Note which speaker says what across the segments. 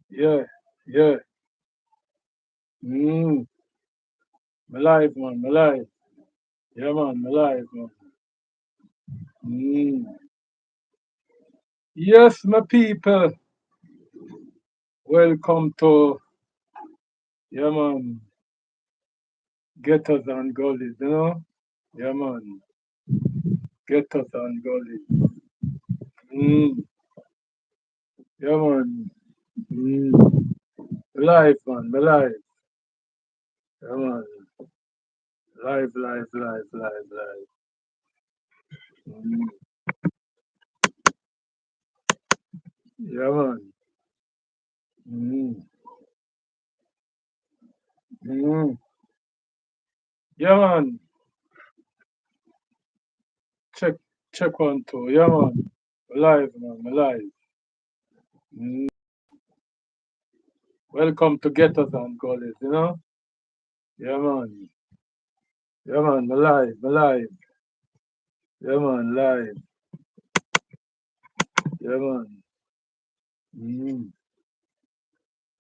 Speaker 1: Yeah, yeah. Mm. My life, man, my life. Yeah, man, my life, man. Mm. Yes, my people. Welcome to, yeah, man, ghettos and gullies, you know? Yeah, man, ghettos and gullies. Mm. Yeah, man. Mm. My life, man, my life. Yeah, man. Life, life, life, life, life. Mm. Yeah, man. Mm. Mm. Yeah, man. Check, check one, two. Yeah, man. My life, man, my life. Mm. Welcome to Ghettos and Gullies, you know? Yeah, man. Yeah, man, my life, my life. Yeah, man, live. Yeah, man. Mm.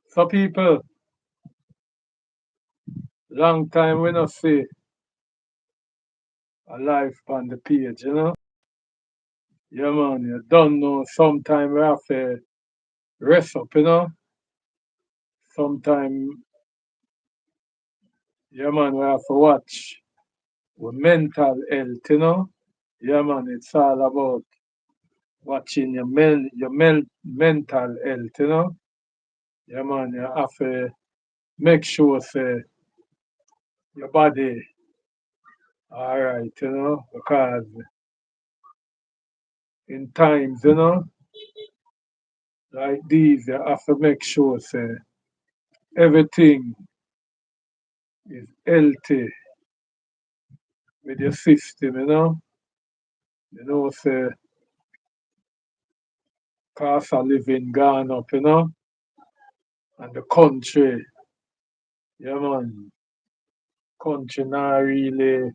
Speaker 1: So, people, long time we not see a life on the page, you know? Yeah, man, you don't know. Sometime we have to rest up, you know? Sometime, yeah, man, we have to watch with mental health, you know? Yeah, man, it's all about watching your mental health, you know? Yeah, man, you have to make sure, say, your body all right, you know, because in times, you know, like these, you have to make sure, say, everything is healthy with your system, you know. You know, say, cost of living gone up, you know, and the country, yeah, man, country not really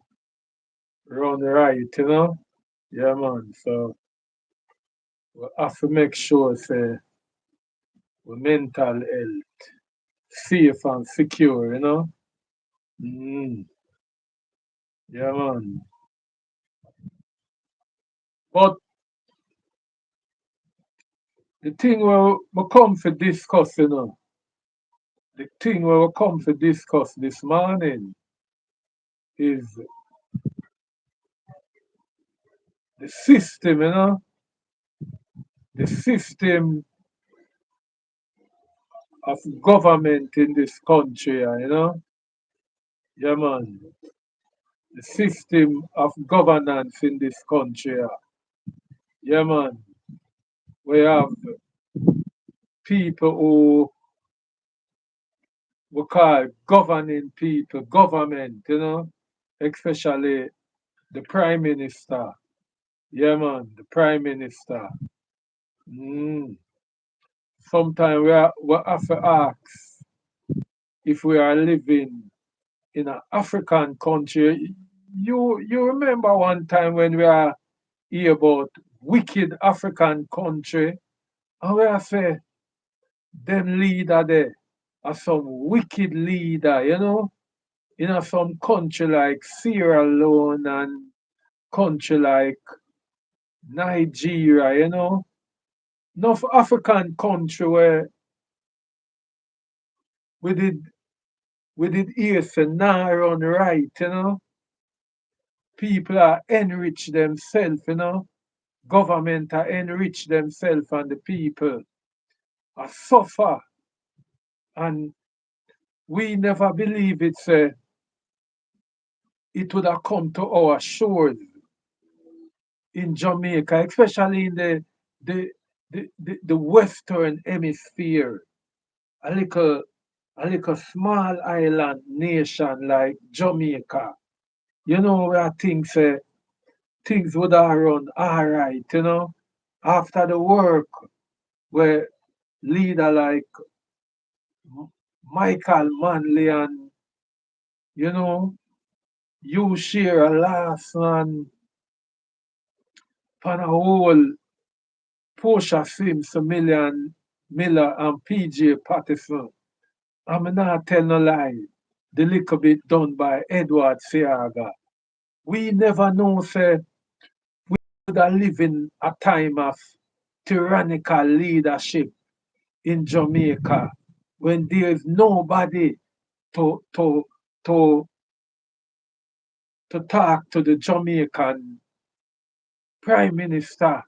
Speaker 1: run right, you know. Yeah, man, so we have to make sure, say, we mental health safe and secure, you know. Mm, yeah, man. But the thing where we come to discuss, you know, the thing where we come to discuss this morning is the system, you know, the system of government in this country, you know. Yeah, man. The system of governance in this country. Yeah, man. We have people who we call governing people, government, you know, especially the prime minister. Yeah, man, the prime minister. Mm. Sometimes we have to ask if we are living in an African country. You remember one time when we are hear about wicked African country, and we are say them leader there are some wicked leader, you know, in some country like Sierra Leone and country like Nigeria, you know. Enough African country where we did we did hear say nah run right, you know. People are enrich themselves, you know. Government are enrich themselves and the people are suffer. And we never believe it would have come to our shores in Jamaica, especially in the the Western Hemisphere. A little a little small island nation like Jamaica. You know where things would have run all right, you know. After the work where leader like Michael Manley and, you know, you share a last man pan a whole Porsche Sims a million. Miller and PJ Patterson. I'm not tell no lie. The little bit done by Edward Seaga. We never know, say, we are living a time of tyrannical leadership in Jamaica when there is nobody to to to to talk to the Jamaican Prime Minister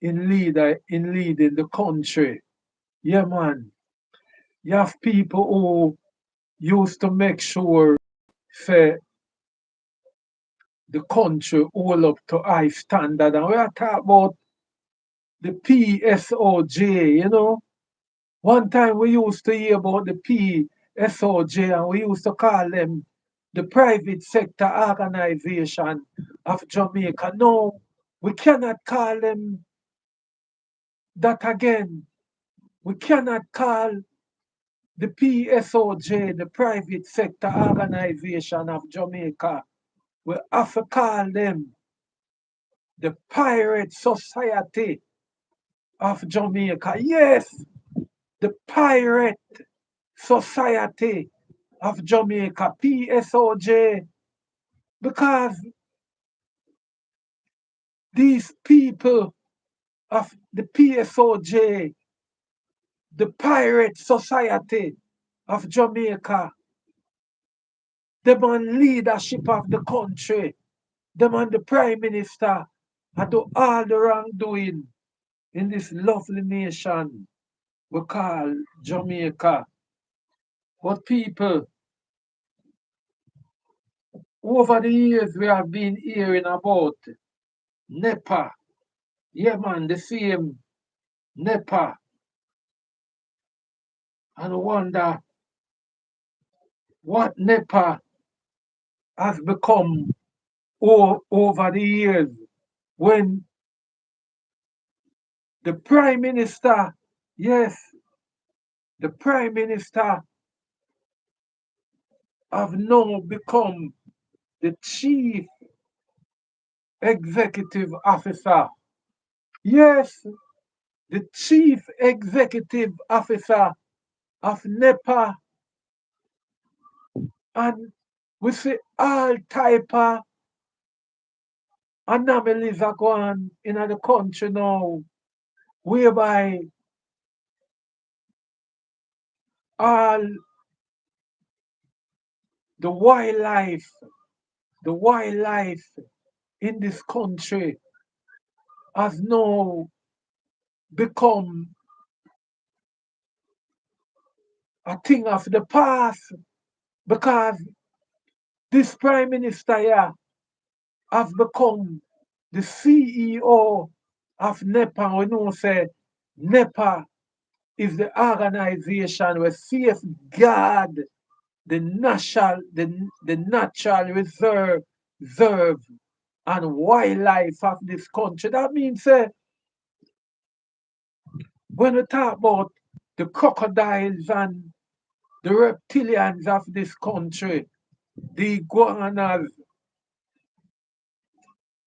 Speaker 1: in leading the country. Yeah, man. You have people who used to make sure say the country all up to high standard. And we are talking about the PSOJ. One time we used to hear about the PSOJ and we used to call them the private sector organization of Jamaica. No, we cannot call them that again. We cannot call the PSOJ the private sector organization of Jamaica. We have to call them the pirate society of Jamaica. Yes, the pirate society of Jamaica, PSOJ, because these people of the PSOJ, the pirate society of Jamaica, them on leadership of the country, them on the prime minister, and do all the wrongdoing in this lovely nation we call Jamaica. But people, over the years we have been hearing about NEPA. Yeah, man, the same NEPA. And I wonder what NEPA has become over the years when the Prime Minister, yes, the Prime Minister have now become the Chief Executive Officer. Yes, the Chief Executive Officer of NEPA, and we see all type of anomalies are going in the country now, whereby all the wildlife, the wildlife in this country has now become a thing of the past because this prime minister here has become the CEO of NEPA. We know say NEPA is the organization where safeguard the natural reserve and wildlife of this country. That means when we talk about the crocodiles and the reptilians of this country, the iguanas,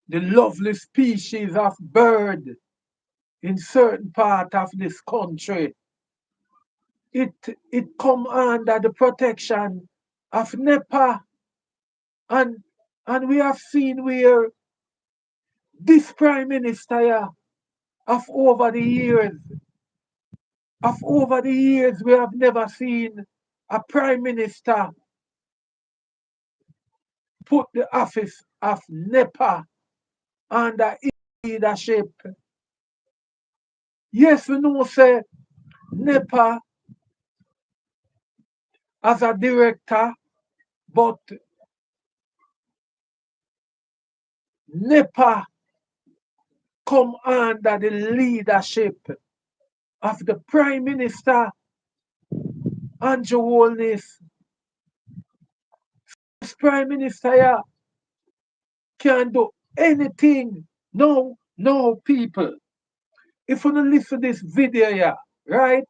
Speaker 1: the lovely species of bird in certain part of this country, it come under the protection of NEPA, and we have seen where this prime minister here, of over the years we have never seen a prime minister put the office of NEPA under his leadership. Yes, we know say NEPA as a director, but NEPA come under the leadership of the Prime Minister Andrew Holness. This Prime Minister here can do anything. No, people. If you don't listen to this video here, right?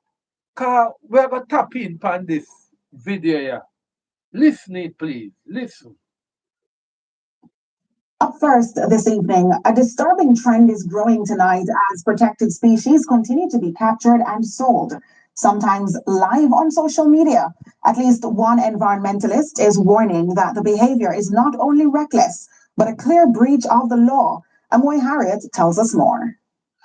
Speaker 1: Cause we're gonna tap in on this video here. Listen it, please. Listen.
Speaker 2: Up first this evening, a disturbing trend is growing tonight as protected species continue to be captured and sold, sometimes live on social media. At least one environmentalist is warning that the behavior is not only reckless, but a clear breach of the law. Amoy Harriet tells us more.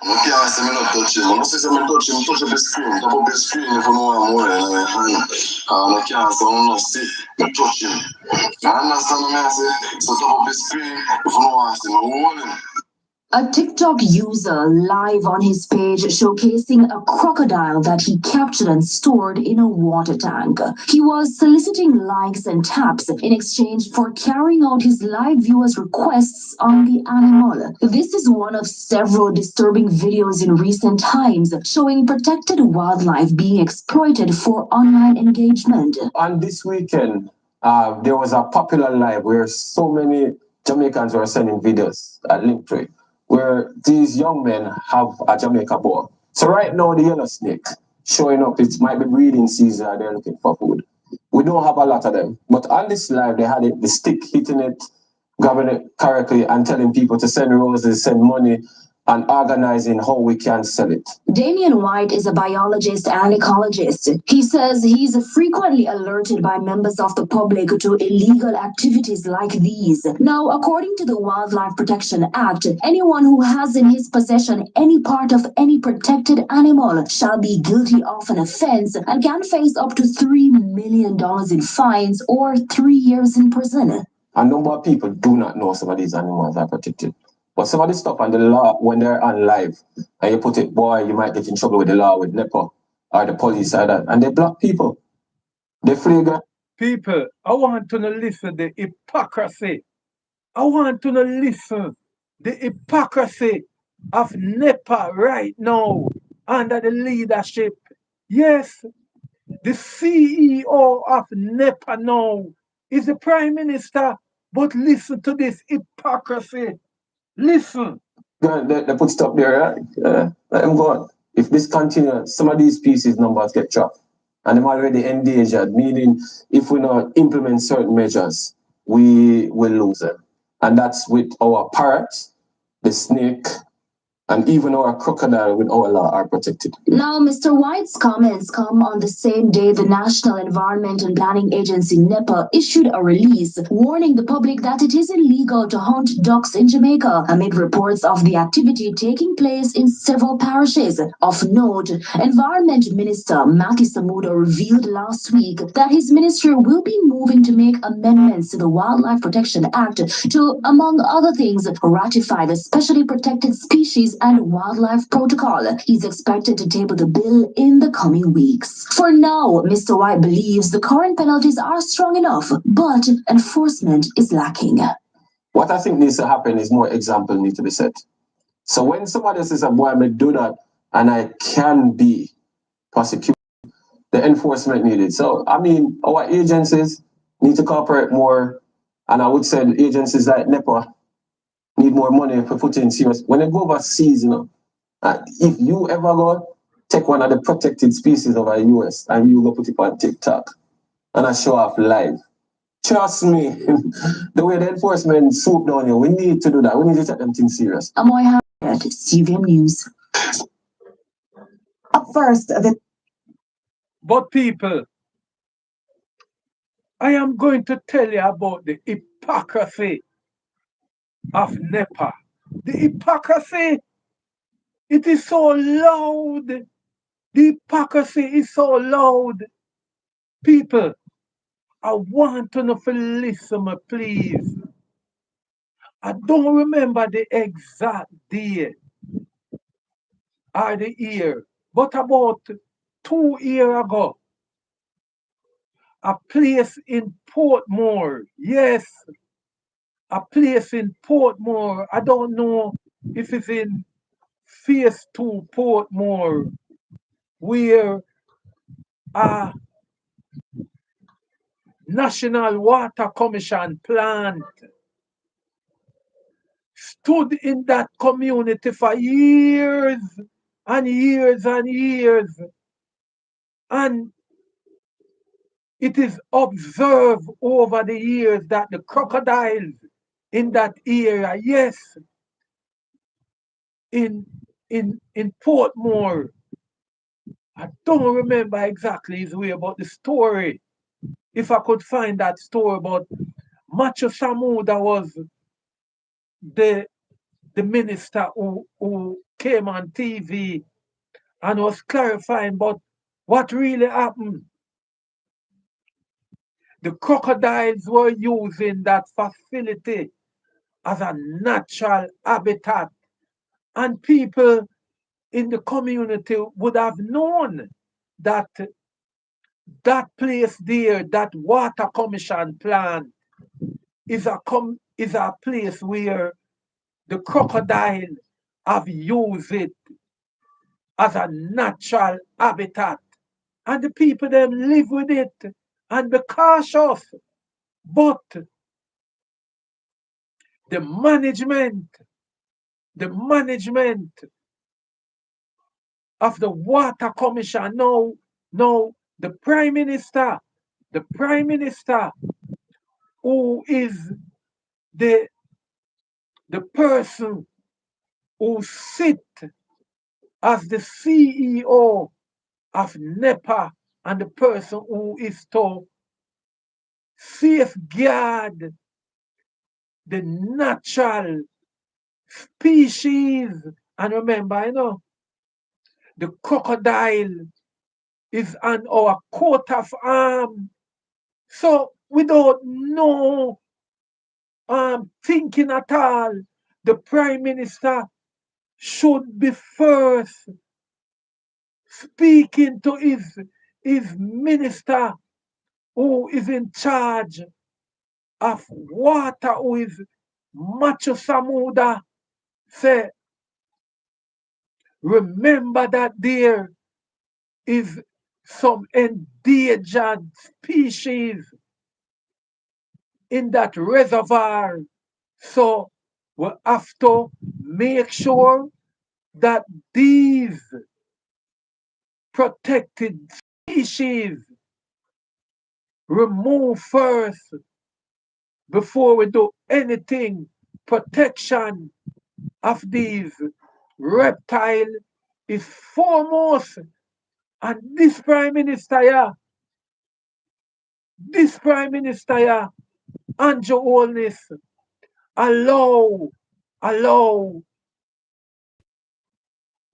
Speaker 3: Yeah, say me not touch him. I say me touch up the screen. Top of the screen if you know I'm wearing my hand. I can't say I'm not see. Me touch him. You understand me? I say, so top of the screen if you know I'm see me hold him.
Speaker 2: A TikTok user live on his page showcasing a crocodile that he captured and stored in a water tank. He was soliciting likes and taps in exchange for carrying out his live viewers' requests on the animal. This is one of several disturbing videos in recent times showing protected wildlife being exploited for online engagement.
Speaker 4: On this weekend, there was a popular live where so many Jamaicans were sending videos at Linktree, where these young men have a Jamaica boa. So right now, the yellow snake showing up, it might be breeding season and they're looking for food. We don't have a lot of them, but on this live, they had it, the stick hitting it, grabbing it correctly and telling people to send roses, send money, and organizing how we can sell it.
Speaker 2: Damian White is a biologist and ecologist. He says he's frequently alerted by members of the public to illegal activities like these. Now, according to the Wildlife Protection Act, anyone who has in his possession any part of any protected animal shall be guilty of an offense and can face up to $3 million in fines or 3 years in prison.
Speaker 4: A number of people do not know some of these animals are protected. But some of the stuff on the law, when they're on live, and you put it, boy, you might get in trouble with the law, with NEPA, or the police, or that, and they block people. They flagrant.
Speaker 1: People, I want to listen the hypocrisy. I want to listen the hypocrisy of NEPA right now under the leadership. Yes, the CEO of NEPA now is the Prime Minister. But listen to this hypocrisy. Listen.
Speaker 4: They put stuff there, right? Let them go on. If this continues, some of these species numbers get dropped. And they're already endangered, meaning if we not implement certain measures, we will lose them. And that's with our parrots, the snake, and even our crocodile with our law are protected.
Speaker 2: Now, Mr. White's comments come on the same day the National Environment and Planning Agency, NEPA, issued a release warning the public that it is illegal to hunt ducks in Jamaica amid reports of the activity taking place in several parishes. Of note, Environment Minister Matthew Samuda revealed last week that his ministry will be moving to make amendments to the Wildlife Protection Act to, among other things, ratify the specially protected species and wildlife protocol. He's expected to table the bill in the coming weeks. For now, Mr. White believes the current penalties are strong enough, but enforcement is lacking.
Speaker 4: What I think needs to happen is more example need to be set. So when somebody says, boy, I may do that and I can be prosecuted, the enforcement needed. So, I mean, our agencies need to cooperate more. And I would say agencies like NEPA need more money for putting serious. When they go overseas, if you ever go take one of the protected species of our US and you go put it on TikTok and I show off live, trust me, the way the enforcement swoop down here, we need to do that. We need to take them things serious.
Speaker 2: Amoy Harriet, CVM News. Up first,
Speaker 1: But people, I am going to tell you about the hypocrisy of NEPA. The hypocrisy, it is so loud. The hypocrisy is so loud. People, I want to know for listen, me, please. I don't remember the exact day or the year, but about 2 years ago, a place in Portmore, yes, a place in Portmore. I don't know if it's in Phase 2 Portmore, where a National Water Commission plant stood in that community for years and years and years. And it is observed over the years that the crocodiles in that area. Yes, in Portmore. I don't remember exactly his way about the story. If I could find that story about Macho Samu, that was the minister who came on TV and was clarifying about what really happened. The crocodiles were using that facility as a natural habitat, and people in the community would have known that that place there, that water commission plant, is a place where the crocodile have used it as a natural habitat. And the people them live with it and be cautious. But the management, the management of the water commission now the prime minister who is the person who sit as the CEO of NEPA and the person who is to safeguard the natural species. And remember, the crocodile is on our coat of arms. So without no thinking at all, the prime minister should be first speaking to his minister who is in charge of water, who is Macho Samuda. Say, remember that there is some endangered species in that reservoir. So we have to make sure that these protected species remove first before we do anything. Protection of these reptile is foremost. And this prime minister, Andrew Holness, allow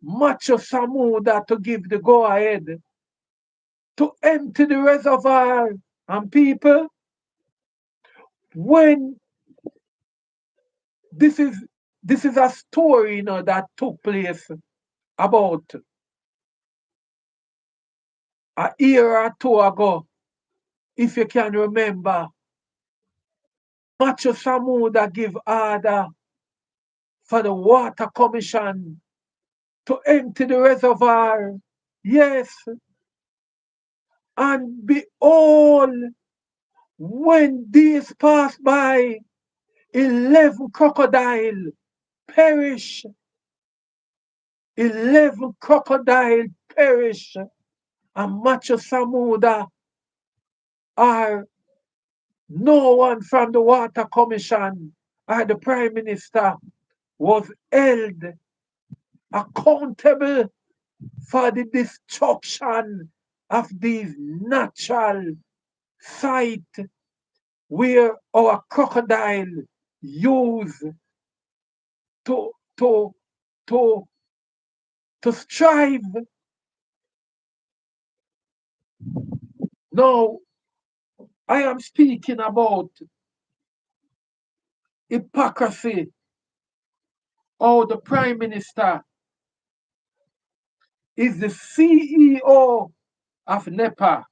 Speaker 1: Macho Samuda to give the go ahead to empty the reservoir. And people, when this is a story, that took place about a year or two ago, if you can remember. Macho Samuda give order for the water commission to empty the reservoir. Yes, and behold, when days pass by, 11 crocodile perish. 11 crocodile perish. And Macho Samuda or no one from the water commission or the prime minister was held accountable for the destruction of these natural sites where our crocodile use to to to to strive. Now I am speaking about hypocrisy. How the prime minister is the CEO of NEPA,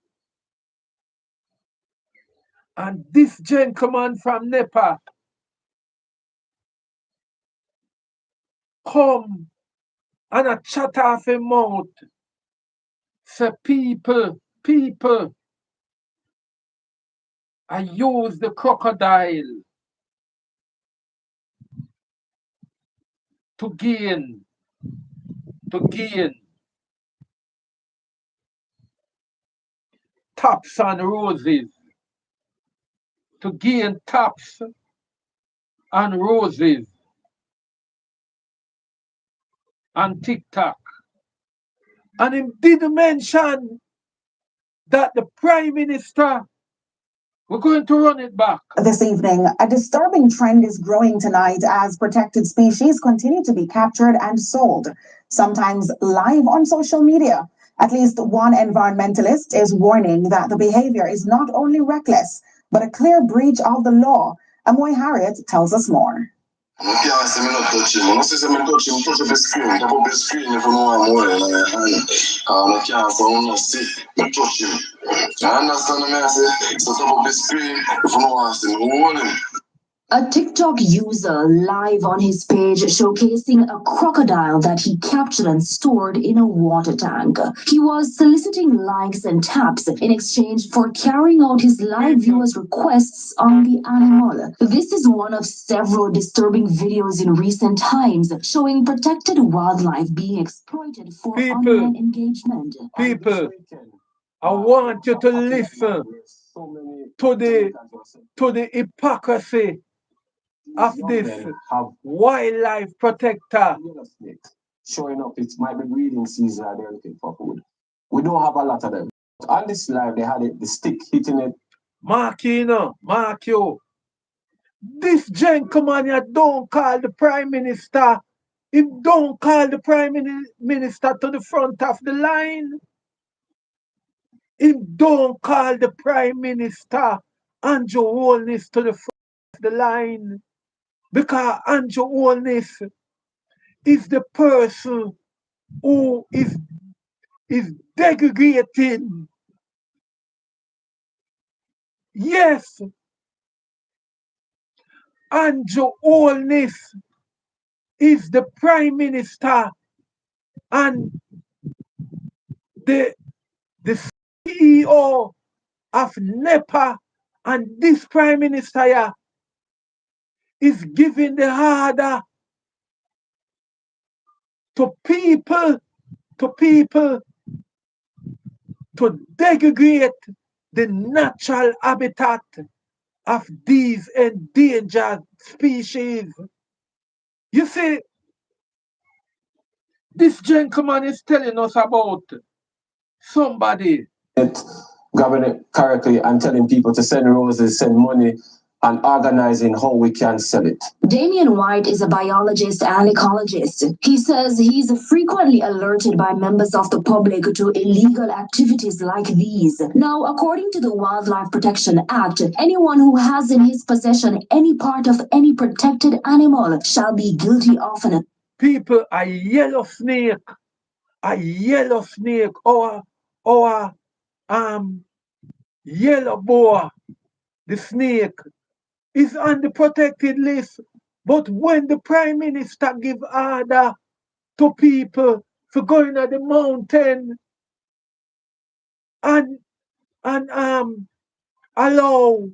Speaker 1: and this gentleman from NEPA come and a chat off him mouth. Say people, I use the crocodile to gain tops and roses, to gain tops and roses and TikTok. And him didn't mention that the Prime Minister, we're going to run it back.
Speaker 2: This evening, a disturbing trend is growing tonight as protected species continue to be captured and sold, sometimes live on social media. At least one environmentalist is warning that the behavior is not only reckless, but a clear breach of the law. Amoy Harriet tells us more.
Speaker 3: You can't say me not touch him. When I say me touch him, touch up his screen. Tap up his screen if you know I'm wearing in your hand. I can't say I'm not see me touch him. You understand me? I say, so tap up his screen if you know I'm see me hold him.
Speaker 2: A TikTok user live on his page showcasing a crocodile that he captured and stored in a water tank. He was soliciting likes and taps in exchange for carrying out his live viewers' requests on the animal. This is one of several disturbing videos in recent times showing protected wildlife being exploited for online engagement.
Speaker 1: People, I want you to listen to the hypocrisy of this wildlife protector.
Speaker 4: Showing up, it might be breeding season and they're looking for food. We don't have a lot of them. On this live, they had it, the stick hitting it.
Speaker 1: Mark you. This gentleman here don't call the Prime Minister. He don't call the Prime Minister to the front of the line. He don't call the Prime Minister Andrew Holness to the front of the line. Because Andrew Holness is the person who is degrading. Yes, Andrew Holness is the Prime Minister and the CEO of NEPA, and this Prime Minister here is giving the order to people to degrade the natural habitat of these endangered species. You see, this gentleman is telling us about somebody
Speaker 4: Governing correctly and telling people to send roses, send money, and organizing how we can sell it.
Speaker 2: Damian White is a biologist and ecologist. He says he's frequently alerted by members of the public to illegal activities like these. Now, according to the Wildlife Protection Act, anyone who has in his possession any part of any protected animal shall be guilty of an
Speaker 1: people, a yellow snake, or yellow boa, the snake, is on the protected list. But when the Prime Minister give order to people for going to the mountain and allow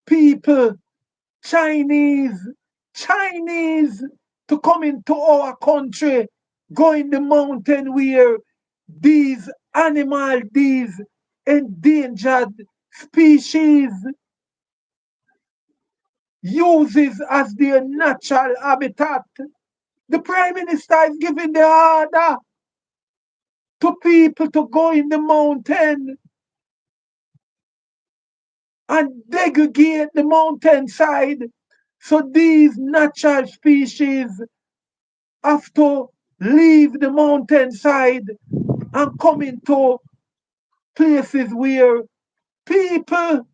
Speaker 1: people, Chinese, to come into our country, go in the mountain where these animals, these endangered species uses as their natural habitat. The Prime Minister is giving the order to people to go in the mountain and degrade the mountainside. So these natural species have to leave the mountainside and come into places where people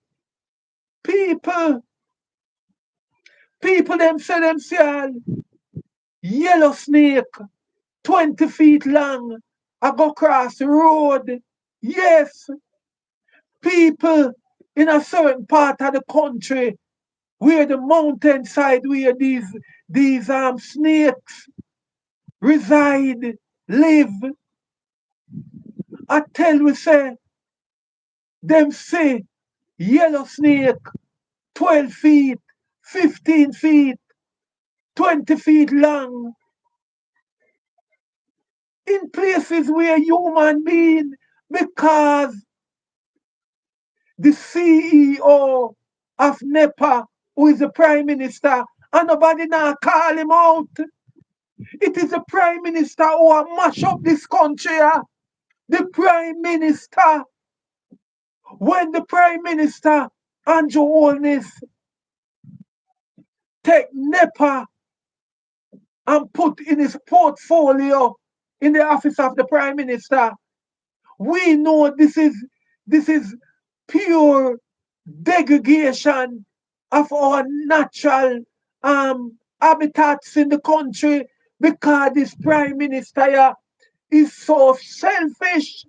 Speaker 1: them say themselves, yellow snake, 20 feet long, I go across the road. Yes, people in a certain part of the country where the mountainside, where these snakes reside, live. I tell we say, them say, yellow snake, 12 feet, 15 feet, 20 feet long, in places where human being, because the CEO of NEPA, who is the Prime Minister, And nobody now call him out. It is the Prime Minister who have mash up this country. The Prime Minister. When the Prime Minister, Andrew Holness, take NEPA and put in his portfolio in the office of the Prime Minister, we know this is pure degradation of our natural habitats in the country, because this Prime Minister is so selfish.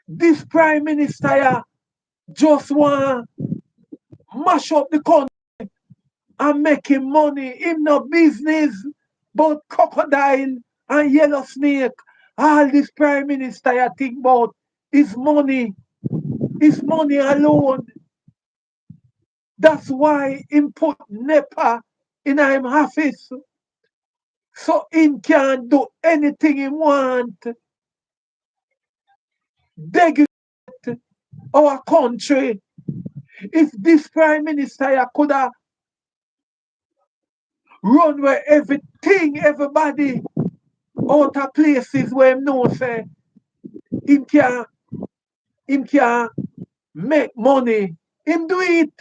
Speaker 1: This Prime Minister just want mash up the country and making money. Him no business but crocodile and yellow snake. All this Prime Minister think about is money. Is money alone. That's why him put NEPA in him office. So him can do anything he want. Degrade our country. If this Prime Minister could have run where everything, everybody out of places where him know say him can make money. Him do it.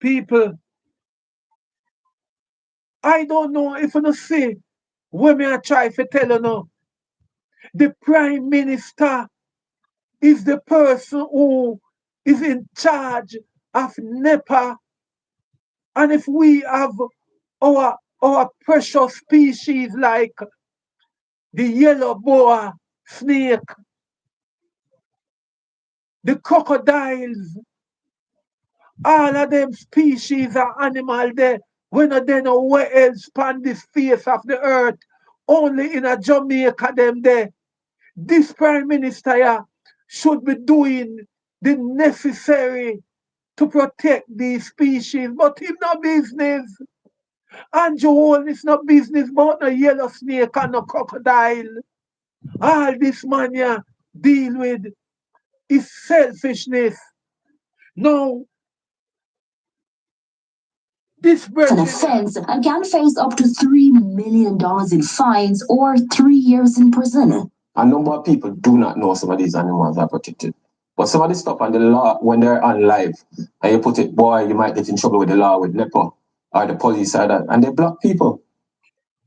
Speaker 1: People, I don't know if you see when me I try to tell you now. The Prime Minister is the person who is in charge of NEPA. And if we have our precious species like the yellow boa snake, the crocodiles, all of them species are animal there. When they know where else on this face of the earth, only in a Jamaica them there. This Prime Minister should be doing the necessary to protect these species, but him no business. Andrew Holness no business about no yellow snake and no crocodile. All this man here deal with is selfishness. Now, this
Speaker 2: An
Speaker 1: brethren,
Speaker 2: offense and can face up to $3 million in fines or 3 years in prison.
Speaker 4: A number of people do not know some of these animals are protected. But some of the stuff on the law, when they're on live, and you put it, boy, you might get in trouble with the law, with NEPA, or the police, or that, and they block people.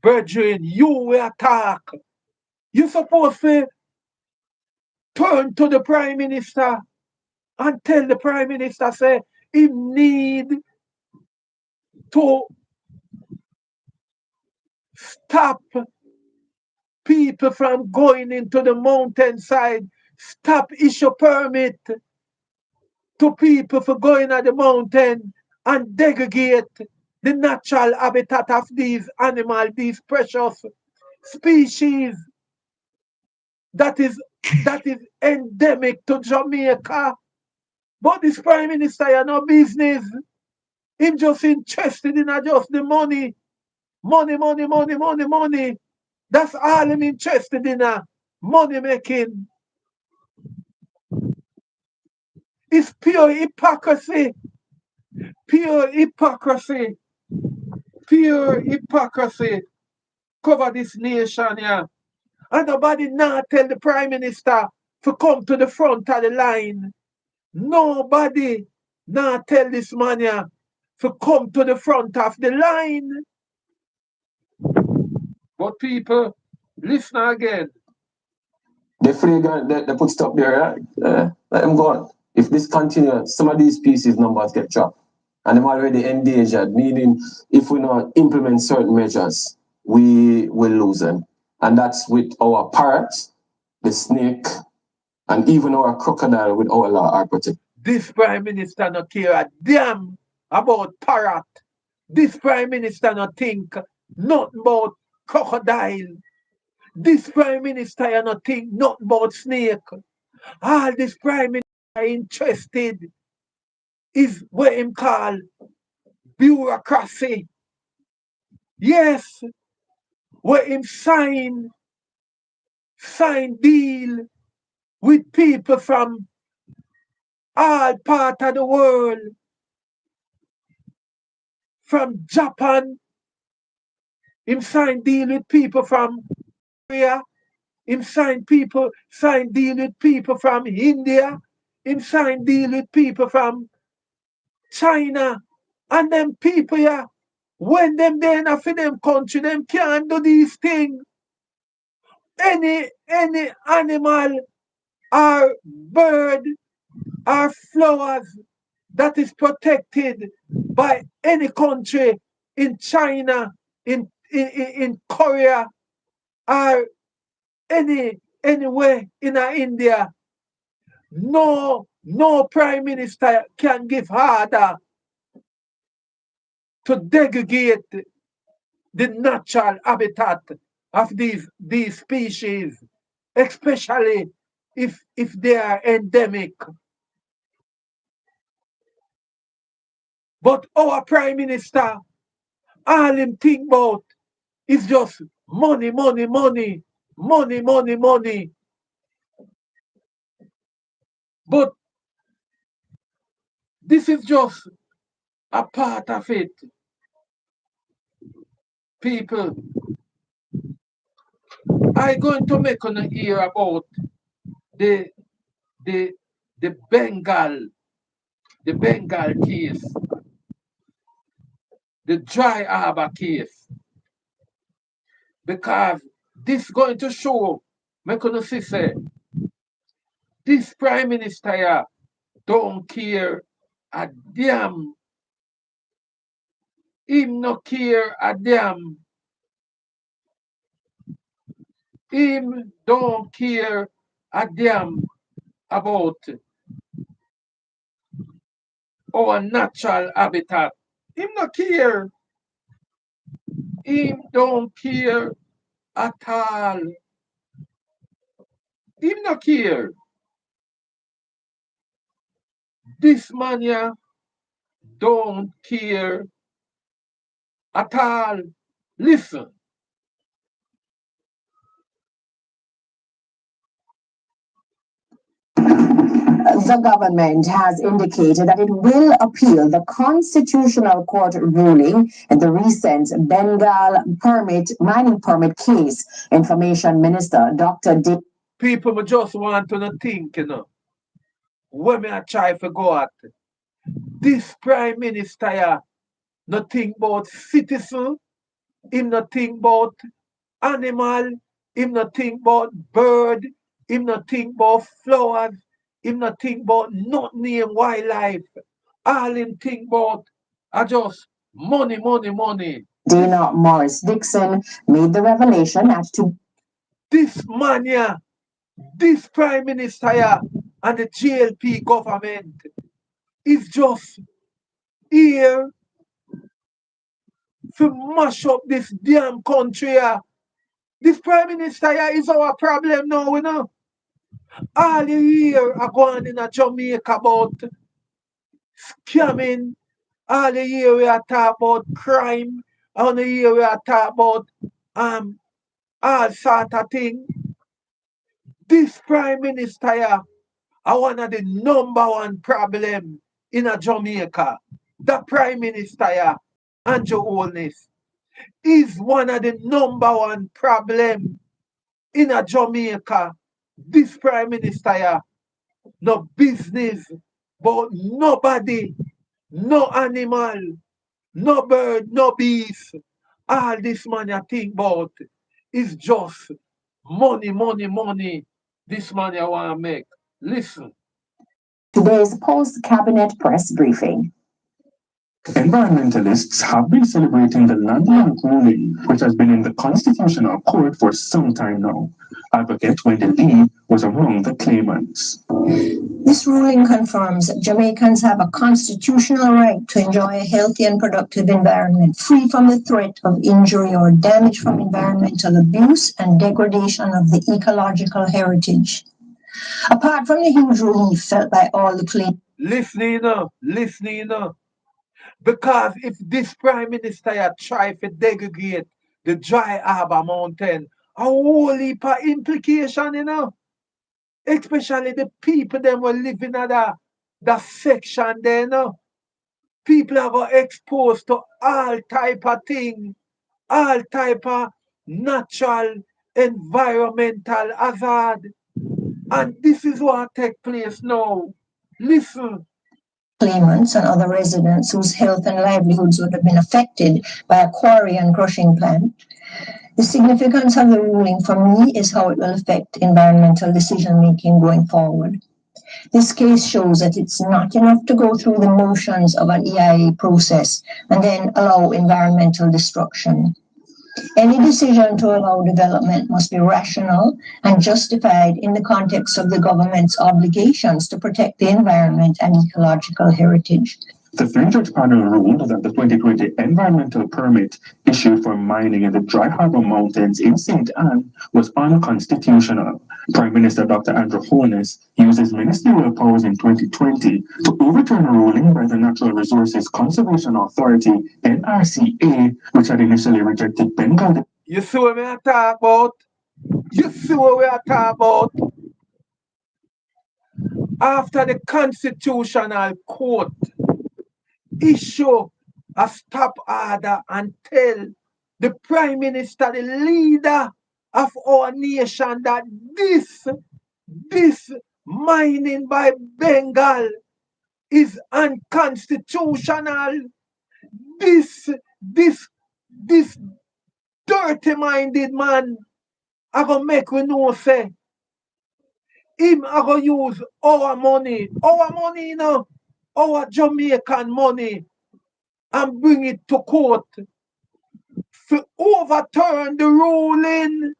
Speaker 1: brethren, you will attack. You supposed to turn to the Prime Minister and tell the Prime Minister, say, he need to stop people from going into the mountainside. Stop issue permit to people for going at the mountain and degrade the natural habitat of these animals, these precious species that is endemic to Jamaica. But this Prime Minister has no business. Him just interested in just the money. Money. That's all I'm interested in. Money making. It's pure hypocrisy. Pure hypocrisy. Pure hypocrisy. Cover this nation, yeah. And nobody now tell the Prime Minister to come to the front of the line. Nobody now tell this man yeah, to come to the front of the line. But people, listen again.
Speaker 4: They free gun, they put stop there, right? Let them go on. If this continues, some of these species numbers get dropped. And them already endangered, meaning if we not implement certain measures, we will lose them. And that's with our parrot, the snake, and even our crocodile with our law are protected.
Speaker 1: This Prime Minister not care a damn about parrot. This Prime Minister not think nothing about crocodile. This Prime Minister not think nothing about snake. All this Prime Minister interested is what him call bureaucracy. Yes, what him sign deal with people from all part of the world, from Japan, him sign deal with people from Korea, him sign deal with people from India, him sign deal with people from China, and them people here, when them then for them country, them can't do these things. Any animal or bird or flowers that is protected by any country in China, in Korea, or anywhere in India, no prime minister can give order to degrade the natural habitat of these species, especially if they are endemic. But our prime minister, all him think about is just money, money, money, money, money, money. But this is just a part of it. People, I'm going to make an hear about the the the Bengal case, the dry harbor case, because this going to show, me gonna say, this prime minister here don't care a damn. Him no care a damn. Him don't care a damn about our natural habitat. Him no care. Him don't care at all. Him no care. This man here don't care at all. Listen.
Speaker 2: The government has indicated that it will appeal the Constitutional Court ruling in the recent Bengal mining permit case. Information Minister Dr. D.
Speaker 1: People just want to think, when me I try to go at this prime minister here, not think about citizen, him not think about animal, him not think about bird, him not think about flowers, him not think about nothing in wildlife. All him think about are just money, money, money.
Speaker 2: Dana Morris Dixon made the revelation at
Speaker 1: This man here, this prime minister here, and the GLP government is just here to mash up this damn country here. This prime minister here is our problem now, All you hear are going in a Jamaica about scamming. All you hear we are talk about crime. All you hear we are talk about all sort of thing. This prime minister here are one of the #1 problem in a Jamaica. The prime minister here, Andrew Holness, is one of the #1 problem in a Jamaica. This prime minister here, no business, but nobody, no animal, no bird, no beast. All this man you think about is just money, money, money. This man you want to make. Listen.
Speaker 2: today's post-cabinet press briefing.
Speaker 5: Environmentalists have been celebrating the landmark ruling, which has been in the Constitutional Court for some time now. Advocate Wendy Lee was among the claimants.
Speaker 6: This ruling confirms that Jamaicans have a constitutional right to enjoy a healthy and productive environment, free from the threat of injury or damage from environmental abuse and degradation of the ecological heritage. Apart from the huge relief felt by all the claimants.
Speaker 1: Listening, because if this prime minister had tried to degrade the dry harbor mountain, a whole heap of implication, especially the people them were living at that section there, no, people are going exposed to all type of thing, all type of natural environmental hazard. And this is what take place now. Listen.
Speaker 6: Claimants and other residents whose health and livelihoods would have been affected by a quarry and crushing plant. The significance of the ruling for me is how it will affect environmental decision making going forward. This case shows that it's not enough to go through the motions of an EIA process and then allow environmental destruction. Any decision to allow development must be rational and justified in the context of the government's obligations to protect the environment and ecological heritage.
Speaker 5: The three-judge panel ruled that the 2020 environmental permit issued for mining in the Dry Harbor Mountains in St. Anne was unconstitutional. Prime Minister Dr. Andrew Holness used his ministerial powers in 2020 to overturn a ruling by the Natural Resources Conservation Authority, NRCA, which had initially rejected Bengal.
Speaker 1: You see what we are talking about? You see what we are talking about? After the Constitutional Court issue a stop order and tell the Prime Minister, the leader of our nation, that this mining by Bengal is unconstitutional. This dirty-minded man I gonna make we know say him I gonna use our money, you know, our Jamaican money, and bring it to court to overturn the ruling.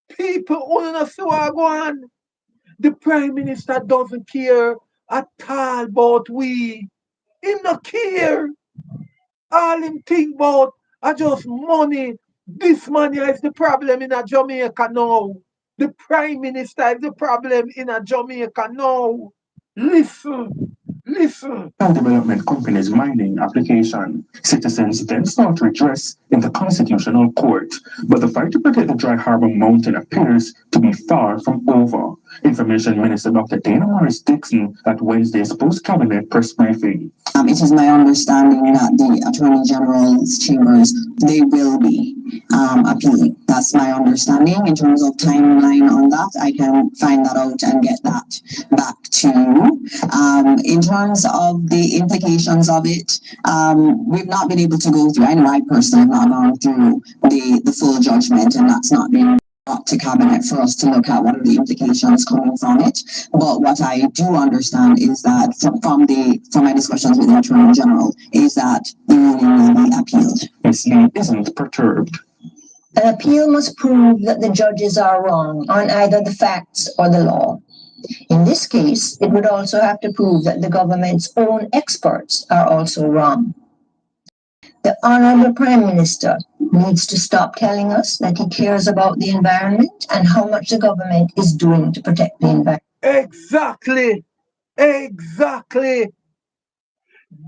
Speaker 1: People only know see what go on. The Prime Minister doesn't care at all about we. Him not care. All him think about are just money. This money is the problem in a Jamaica now. The Prime Minister is the problem in a Jamaica now. Listen.
Speaker 5: Development company's mining application. Citizens then sought redress in the Constitutional Court, but the fight to protect the Dry Harbor Mountain appears to be far from over. Information Minister Dr. Dana Morris Dixon at Wednesday's post-cabinet press briefing.
Speaker 7: It is my understanding that the Attorney General's chambers, they will be appealing. That's my understanding. In terms of timeline on that, I can find that out and get that back to you. In terms of the implications of it, we've not been able to go through, I know I personally have not gone through the full judgment, and that's not been up to cabinet for us to look at what are the implications coming from it. But what I do understand is that from my discussions with the Attorney General is that the ruling will be appealed.
Speaker 5: Ms. Lee isn't perturbed.
Speaker 6: An appeal must prove that the judges are wrong on either the facts or the law. In this case, it would also have to prove that the government's own experts are also wrong. The Honorable Prime Minister needs to stop telling us that he cares about the environment and how much the government is doing to protect the environment.
Speaker 1: Exactly.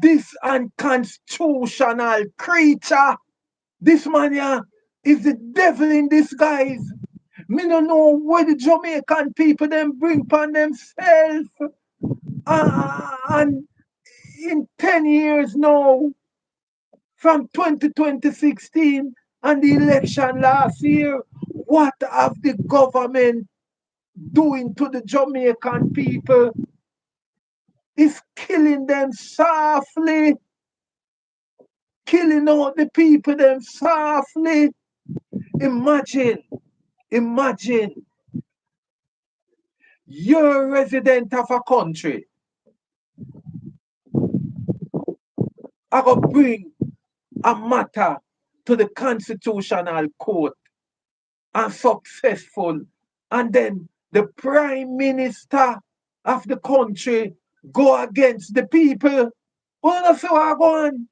Speaker 1: This unconstitutional creature, this man here is the devil in disguise. Me don't know where the Jamaican people them bring upon themselves. And in 10 years now, from 2016 and the election last year, what have the government doing to the Jamaican people? Is killing them softly, killing out the people them softly. Imagine, you're a resident of a country. I go bring a matter to the Constitutional Court and successful, and then the Prime Minister of the country go against the people. Wanna see what go on?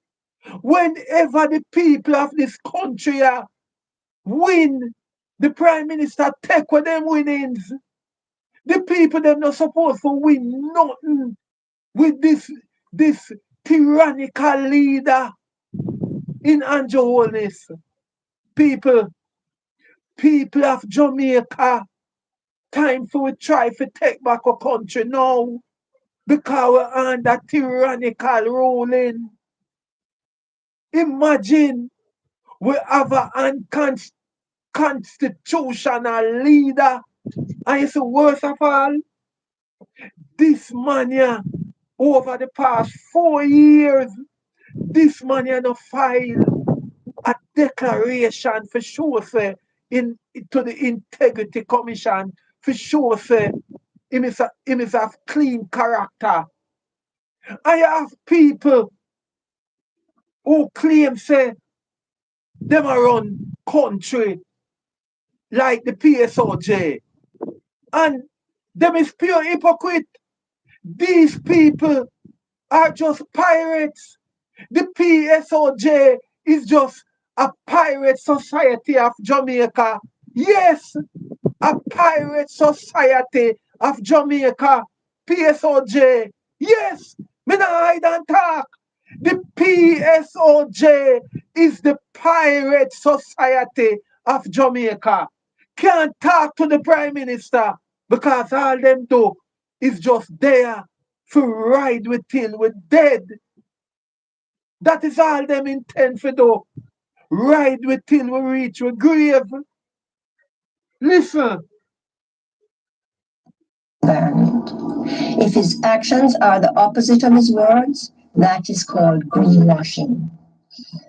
Speaker 1: Whenever the people of this country win, the Prime Minister take with them winnings. The people them not supposed to win nothing with this tyrannical leader in Andrew Holness. People of Jamaica, time for we try to take back our country now. because we're under tyrannical ruling. Imagine we have an unconstitutional leader. And it's the worst of all, this man here, over the past 4 years, this man here no file a declaration for sure say to the Integrity Commission for sure say him is of clean character. I have people who claim say them a run country like the PSOJ. And them is pure hypocrite. These people are just pirates. The PSOJ is just a pirate society of Jamaica. Yes, a pirate society of Jamaica. PSOJ. Yes, me not hide and talk. The PSOJ is the pirate society of Jamaica. Can't talk to the Prime Minister because all them do is just there to ride with till we're dead. That is all them intend to do. Ride with till we reach our grave. Listen.
Speaker 6: Environment. If his actions are the opposite of his words, that is called greenwashing.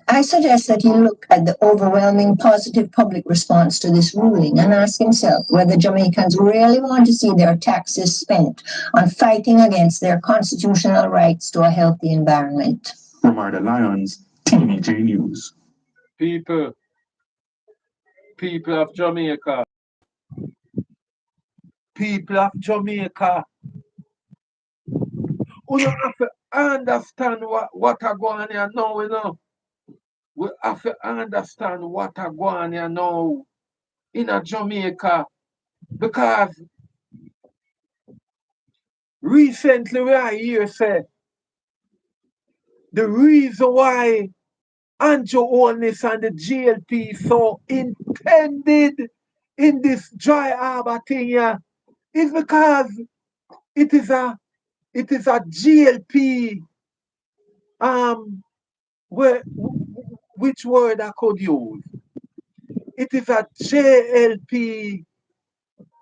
Speaker 6: I suggest that he look at the overwhelming positive public response to this ruling and ask himself whether Jamaicans really want to see their taxes spent on fighting against their constitutional rights to a healthy environment.
Speaker 5: Romarda Lyons, TVJ News.
Speaker 1: People of Jamaica, people of Jamaica, we have to understand what are going on here now, you know. We have to understand what are going on here now in a Jamaica because recently we are here say the reason why Andrew Holness and the GLP so intended in this dry harbor thing here is because it is a GLP which word I could use? It is a JLP,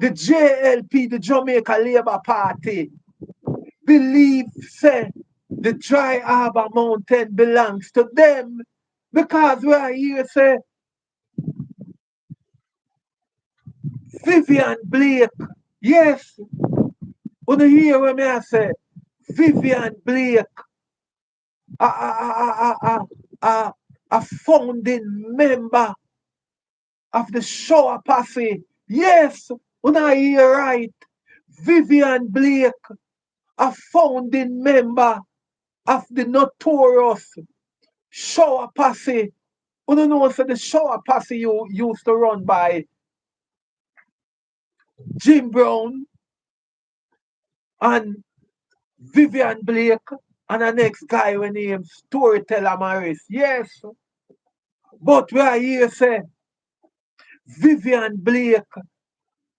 Speaker 1: the JLP, the Jamaica Labour Party, believe say the dry harbor mountain belongs to them because we are here say Vivian Blake, yes, when you hear what I say, Vivian Blake, a founding member of the Shower Posse. Yes, when I hear right, Vivian Blake, a founding member of the notorious Shower Posse. You don't know so the Shower Posse you used to run by Jim Brown and Vivian Blake and the next guy when named Storyteller Morris. Yes. But we are here say Vivian Blake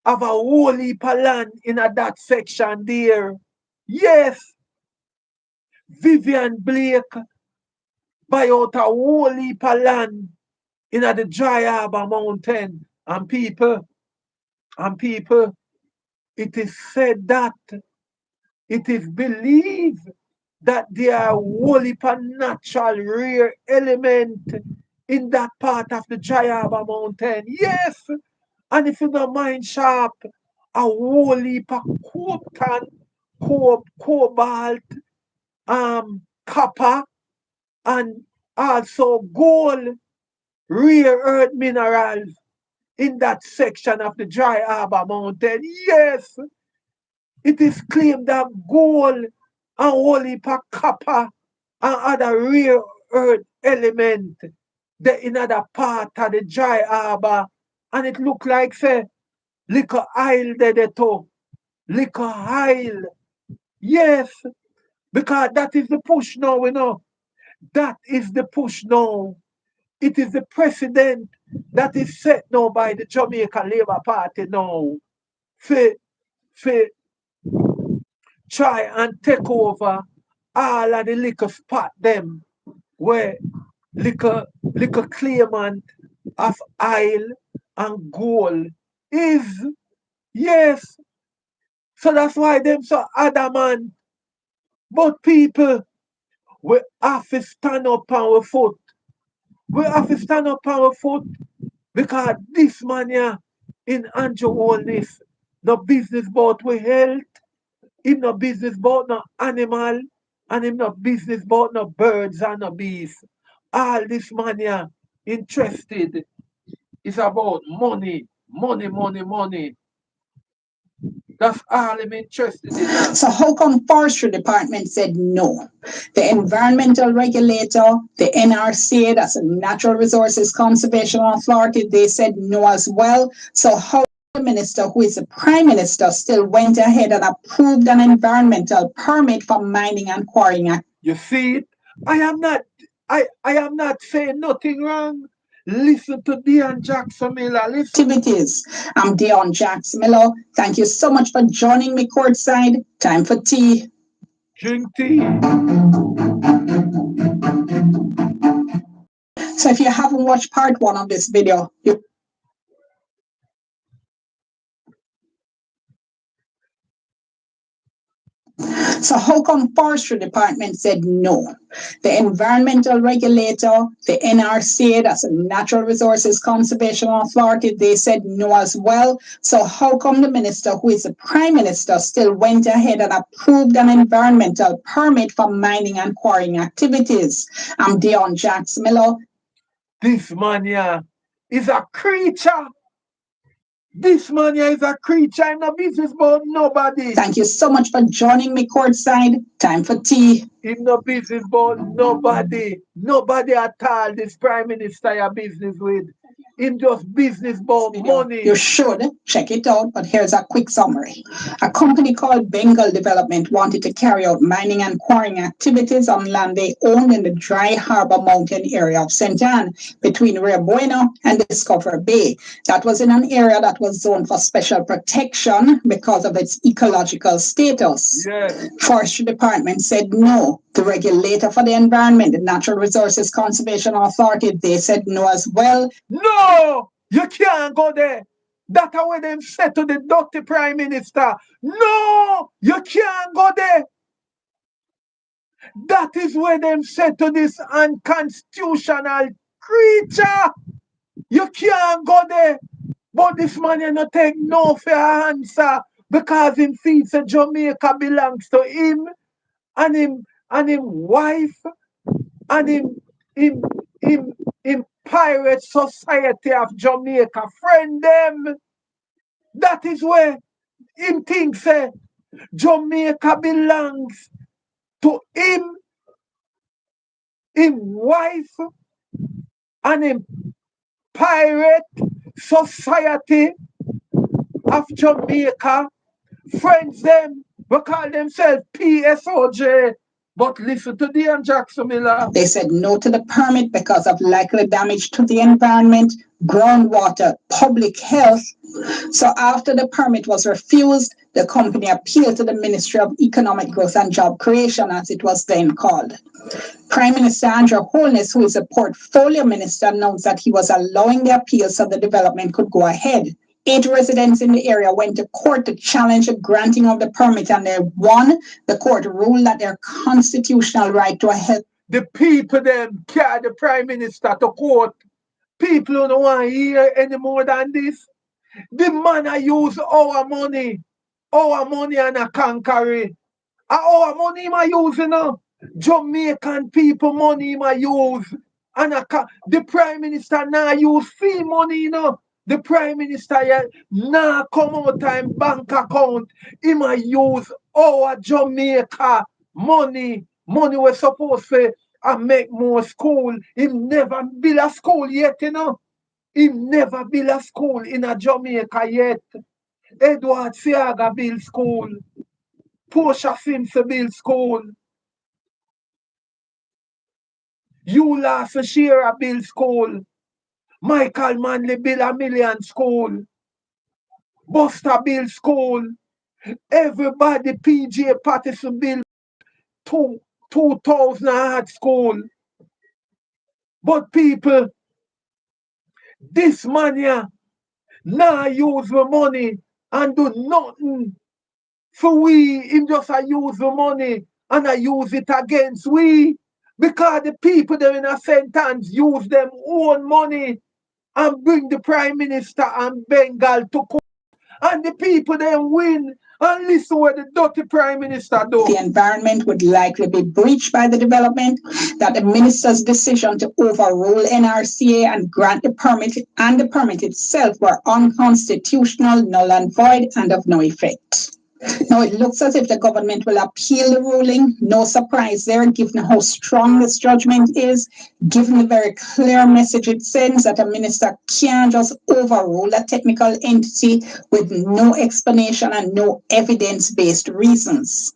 Speaker 1: have a whole heap of land in that section there. Yes. Vivian Blake buy out a whole heap of land in the dry harbor mountain. And people, it is said that it is believed that there are whole heap of natural rare element in that part of the dry harbor mountain. Yes. And if you don't mind sharp, a whole heap of cobalt, copper, and also gold, rare earth minerals in that section of the dry harbor mountain. Yes, it is claimed that gold and whole heap of copper and other rare earth element the in other part of the dry harbor, and it look like say liquor oil there too. Liquor oil. Yes, because that is the push now, you know. That is the push now. It is the precedent that is set now by the Jamaica Labour Party now for try and take over all of the liquor spot them where liquor claimant of oil and gold is. Yes. So that's why them so adamant. But people, we have to stand up on our foot. We have to stand up on our foot because this man here in Andrew Holness, no business about we health, him no business about no animal, and him no business about no birds and no bees. All this man here interested is about money, money, money, money. That's all I'm interested in now.
Speaker 8: So how come Forestry Department said no? The environmental regulator, the NRC, that's a Natural Resources Conservation Authority, they said no as well. So how the minister, who is the prime minister, still went ahead and approved an environmental permit for mining and quarrying?
Speaker 1: You see it? I am not saying nothing wrong. Listen to Dion Jackson Miller. Listen.
Speaker 8: Activities. I'm Dion Jackson Miller. Thank you so much for joining me courtside. Time for tea.
Speaker 1: Drink tea.
Speaker 8: So if you haven't watched part 1 of this video, So how come Forestry Department said no? The environmental regulator, the NRC, that's a Natural Resources Conservation Authority, they said no as well. So how come the minister, who is the prime minister, still went ahead and approved an environmental permit for mining and quarrying activities? I'm Dion Jackson Miller.
Speaker 1: This man here is a creature. This man here is a creature. I'm no business about nobody.
Speaker 8: Thank you so much for joining me courtside. Time for tea.
Speaker 1: Him no business about nobody. Nobody at all. This prime minister you business with. Him just business about money.
Speaker 8: You should check it out, but here's a quick summary. A company called Bengal Development wanted to carry out mining and quarrying activities on land they owned in the Dry Harbor Mountain area of St. Anne between Rio Bueno and Discover Bay. That was in an area that was zoned for special protection because of its ecological status.
Speaker 1: Yes.
Speaker 8: Forestry Department said no. The regulator for the environment, the Natural Resources Conservation Authority, they said no as well.
Speaker 1: No, you can't go there. That's how them said to the dirty prime minister. No, you can't go there. That is where them said to this unconstitutional creature. You can't go there. But this man you not take no for answer because him feels that Jamaica belongs to him and him wife and him pirate society of Jamaica friend them. That is where him thinks Jamaica belongs to him wife and him pirate society of Jamaica friends them. We call themselves PSOJ. But listen to Dion Jackson Miller.
Speaker 8: They said no to the permit because of likely damage to the environment, groundwater, public health. So after the permit was refused, the company appealed to the Ministry of Economic Growth and Job Creation, as it was then called. Prime Minister Andrew Holness, who is a portfolio minister, announced that he was allowing the appeal so the development could go ahead. 8 residents in the area went to court to challenge the granting of the permit, and they won. The court ruled that their constitutional right to a health.
Speaker 1: The people them carry the prime minister to court. People don't want to hear any more than this. The man I use our money and a conquer it. Our money I use, you know. Jamaican people money I use. And the prime minister now use fee money, you know. The prime minister now come out time bank account. He might use our Jamaica money. Money we're supposed to make more school. He never build a school yet, you know. He never build a school in a Jamaica yet. Edward Siaga build school. Portia Simpson build school. Eula Shira build school. Michael Manley build a million school. Buster build school. Everybody PJ Patterson build 2,000 hard school. But people, this man here now use the money and do nothing for we. Him just use the money and I use it against we. Because the people them in a sentence use them own money and bring the Prime Minister and Bengal to court. And the people then win and listen what the dirty Prime Minister do.
Speaker 8: The environment would likely be breached by the development, that the minister's decision to overrule NRCA and grant the permit and the permit itself were unconstitutional, null and void, and of no effect. Now, it looks as if the government will appeal the ruling. No surprise there, given how strong this judgment is, given the very clear message it sends that a minister can't just overrule a technical entity with no explanation and no evidence-based reasons.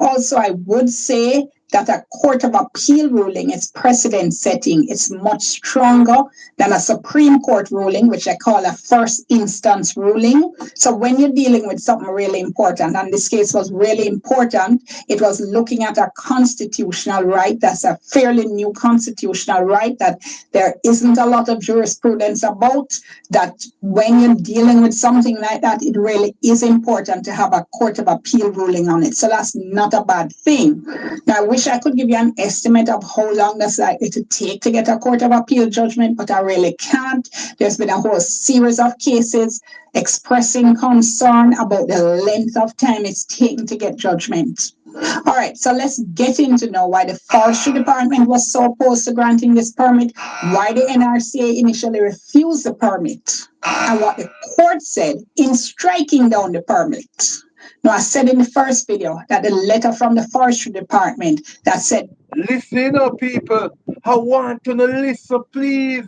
Speaker 8: Also, I would say that a Court of Appeal ruling is precedent setting. It's much stronger than a Supreme Court ruling, which I call a first instance ruling. So when you're dealing with something really important, and this case was really important, it was looking at a constitutional right. That's a fairly new constitutional right that there isn't a lot of jurisprudence about, that when you're dealing with something like that, it really is important to have a Court of Appeal ruling on it. So that's not a bad thing. Now, I wish I could give you an estimate of how long that's likely to take to get a Court of Appeal judgment, but I really can't. There's been a whole series of cases expressing concern about the length of time it's taken to get judgment. All right, so let's get into now why the Forestry Department was so opposed to granting this permit, why the NRCA initially refused the permit, and what the court said in striking down the permit. Now, I said in the first video that the letter from the Forestry Department that said,
Speaker 1: listen up, people. I want to know, listen, please.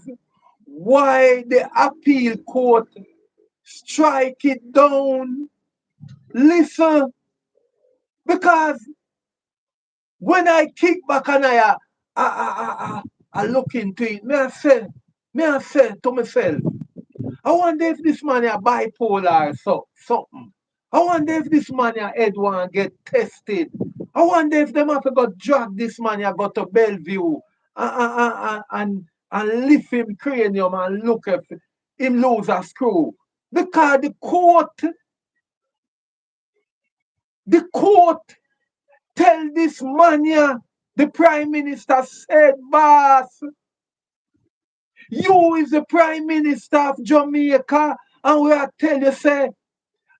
Speaker 1: Why the appeal court strike it down? Listen, because when I kick back and I look into it, me I say to myself, I wonder if this man is bipolar or something. I wonder if this man head want get tested. I wonder if them have to go drag this man go to Bellevue and lift him cranium and look if him lose a screw. Because the court tell this man the Prime Minister said, boss, you is the Prime Minister of Jamaica, and we are tell you, say,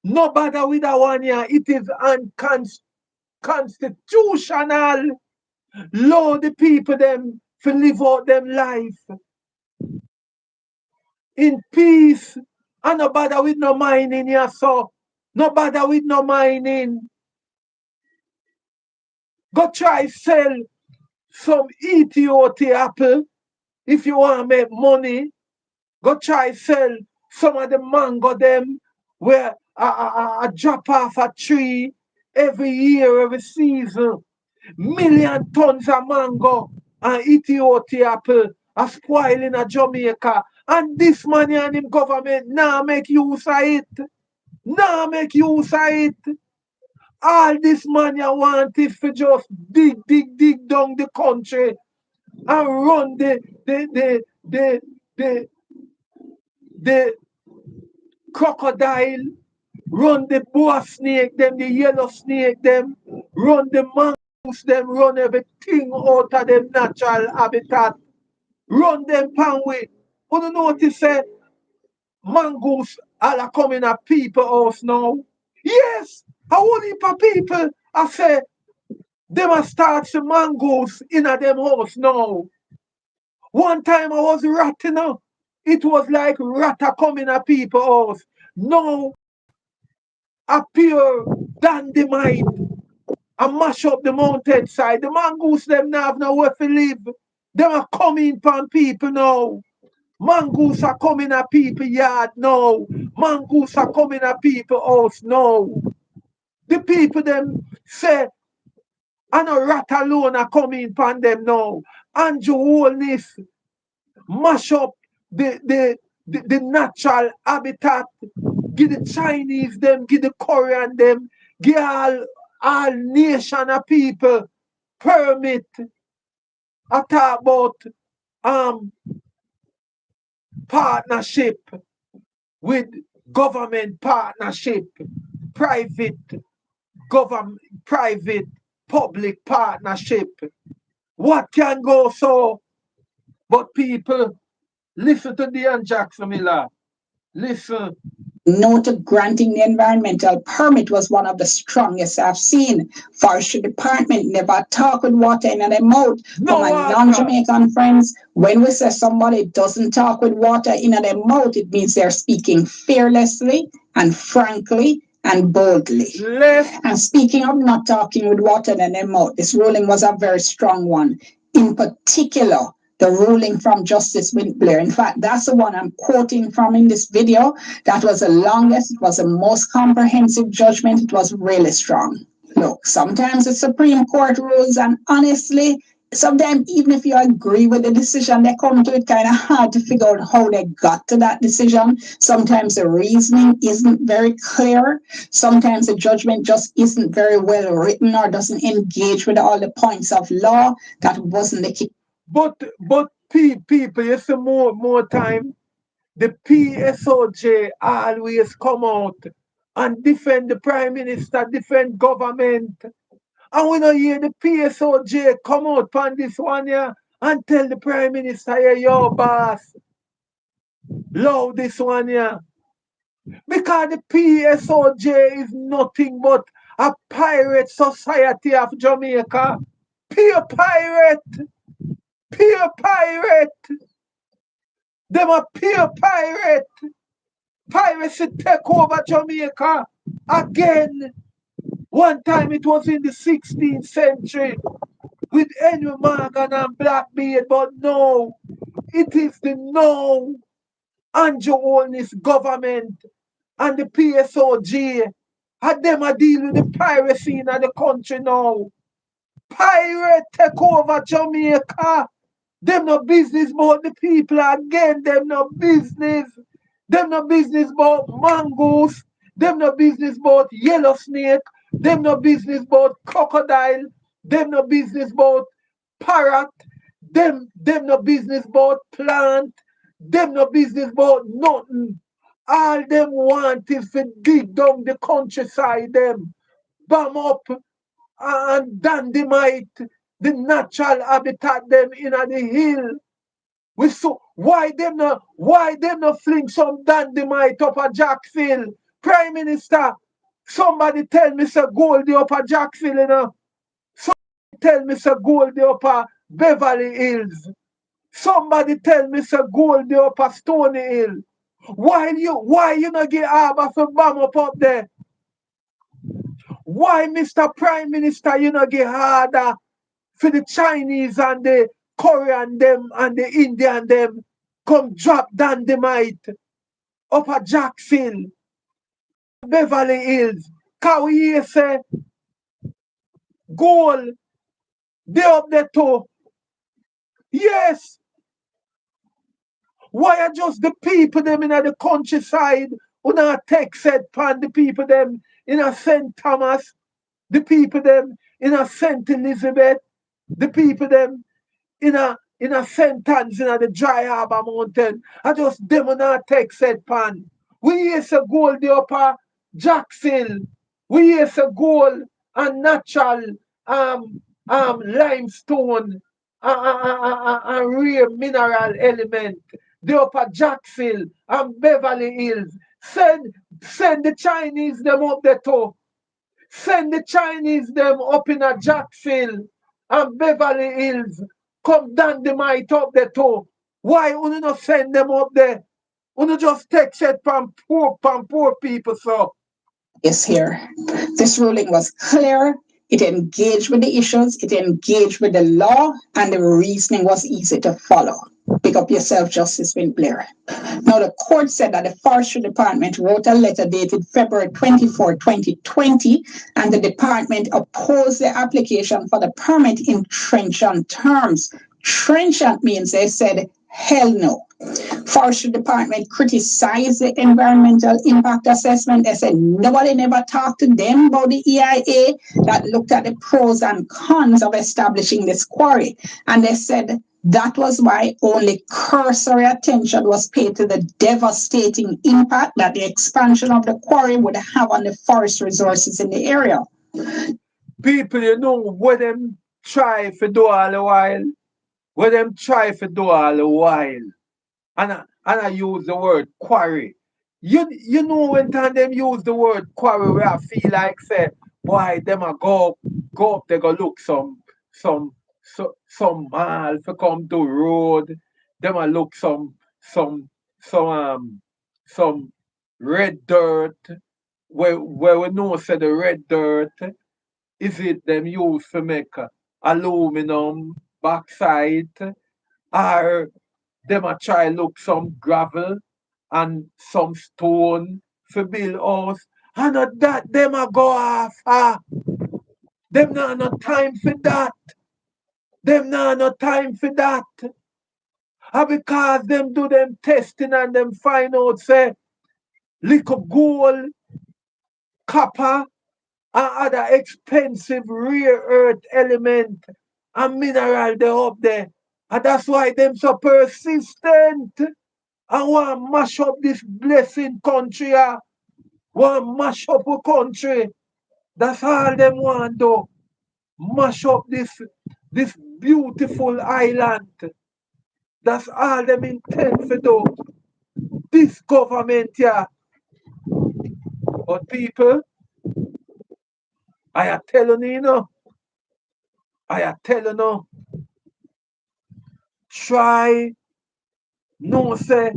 Speaker 1: no bother with that one here. It is unconstitutional. Lord, the people them to live out them life in peace. And no bother with no mining here, so. No bother with no mining. Go try sell some Ethiopia apple if you want to make money. Go try sell some of the mango them where I drop off a tree every year, every season. Million tons of mango and Ethiopia apple are spoiling a Jamaica. And this money and him government now make use of it. Now make use of it. All this money I want is for just dig down the country and run the crocodile, run the boa snake, them, the yellow snake, them, run the mongoose, them, run everything out of them natural habitat, run them pan way. You don't notice say mongoose all are coming at people house now. Yes, a whole heap of people I say them a start some mongoose in a them house now. One time I was ratting up. It was like ratter coming at people house. Now a pure dynamite and mash up the mountainside. The mongoose them now have nowhere to live. Them are coming upon people now. Mongoose are coming at people yard now. Mongoose are coming at people house now. The people them say, and a rat alone are coming upon them now. Andrew Holness mash up the natural habitat. Give the Chinese them, give the Korean them, give all nation of people permit. I talk about partnership with government partnership, private government, private public partnership. What can go so? But people, listen to Dean Jackson Miller. Listen.
Speaker 8: No to granting the environmental permit was one of the strongest I've seen. Forestry Department never talk with water in their mouth.
Speaker 1: No
Speaker 8: For my
Speaker 1: water.
Speaker 8: non-Jamaican friends, when we say somebody doesn't talk with water in their mouth, it means they're speaking fearlessly and frankly and boldly. And speaking of not talking with water in their mouth, this ruling was a very strong one. In particular, the ruling from Justice Blair. In fact, that's the one I'm quoting from in this video. That was the longest, it was the most comprehensive judgment. It was really strong. Look, sometimes the Supreme Court rules, and honestly, sometimes even if you agree with the decision they come to, it kind of hard to figure out how they got to that decision. Sometimes the reasoning isn't very clear. Sometimes the judgment just isn't very well written or doesn't engage with all the points of law. That wasn't the case.
Speaker 1: But people, you see more time, the PSOJ always come out and defend the Prime Minister, defend government. And we don't hear the PSOJ come out on this one here and tell the Prime Minister, hey, yo, boss, love this one here. Because the PSOJ is nothing but a pirate society of Jamaica. Pure pirate. Pure pirate. Them a pure pirate. Piracy take over Jamaica again. One time it was in the 16th century with Henry Morgan and Blackbeard, but no, it is the now Andrew Holness government and the PSOJ. And them a deal with the piracy in the country now. Pirate take over Jamaica. Them no business about the people again. Them no business. Them no business about mongoose. Them no business about yellow snake. Them no business about crocodile. Them no business about parrot. Them no business about plant. Them no business about nothing. All them want is to dig down the countryside them. Bomb up and dynamite the natural habitat them in the hill. Why them no fling some dynamite up a Jacksonville? Prime Minister, somebody tell me say Goldie up a Jacksonville, you know. Somebody tell me say Goldie up a Beverly Hills. Somebody tell me say Goldie up a Stony Hill. Why you not get Harbour for bomb up there? Why, Mr. Prime Minister, you not get harder for the Chinese and the Korean them and the Indian them come drop dynamite up at Jacksonville, Beverly Hills? Can we hear say gold, they up there too? Yes. Why are just the people them in the countryside who not take said pan the people them in a St. Thomas, the people them in a St. Elizabeth, the people them in a St. Anne's in the Dry Harbor Mountain, I just them who not take said pan. We hear say gold the upper Jacksonville. We hear say gold and natural limestone and rare mineral element. The upper Jacksonville and Beverly Hills. Send the Chinese them up there too. Send the Chinese them up in a Jacksonville and Beverly Hills. Come dynamite up there too. Why you not send them up there? You just take shit from poor people, so.
Speaker 8: Is here. This ruling was clear. It engaged with the issues, it engaged with the law, and the reasoning was easy to follow. Pick up yourself, Justice Blair. Now, the court said that the Forestry Department wrote a letter dated February 24, 2020, and the department opposed the application for the permit in trenchant terms. Trenchant means they said, hell no. Forestry Department criticized the environmental impact assessment. They said nobody never talked to them about the EIA that looked at the pros and cons of establishing this quarry. And they said that was why only cursory attention was paid to the devastating impact that the expansion of the quarry would have on the forest resources in the area.
Speaker 1: People, you know what them try for do all the while? What them try for do all the while? And I use the word quarry. You know when time them use the word quarry where I feel like say, boy, them a go up, they go look some mall for come to road. Them a look some some red dirt where we know say the red dirt is it them use to make aluminum backside or them a try look some gravel and some stone for build house. And at that them a go off. Them not no time for that. Them not no time for that. And because them do them testing and them find out say little gold, copper, and other expensive rare earth element and mineral they up there. And that's why them so persistent. I want to mash up this blessing country. Want to mash up a country. That's all them want to do. Mash up this beautiful island. That's all them intend to do. This government here. But people, I are telling you, I are telling you, try no say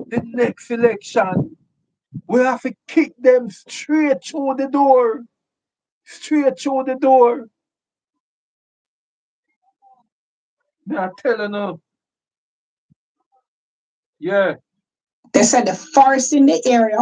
Speaker 1: the next election. We have to kick them straight through the door. Straight through the door. They are telling you. Yeah.
Speaker 8: They said the forest in the area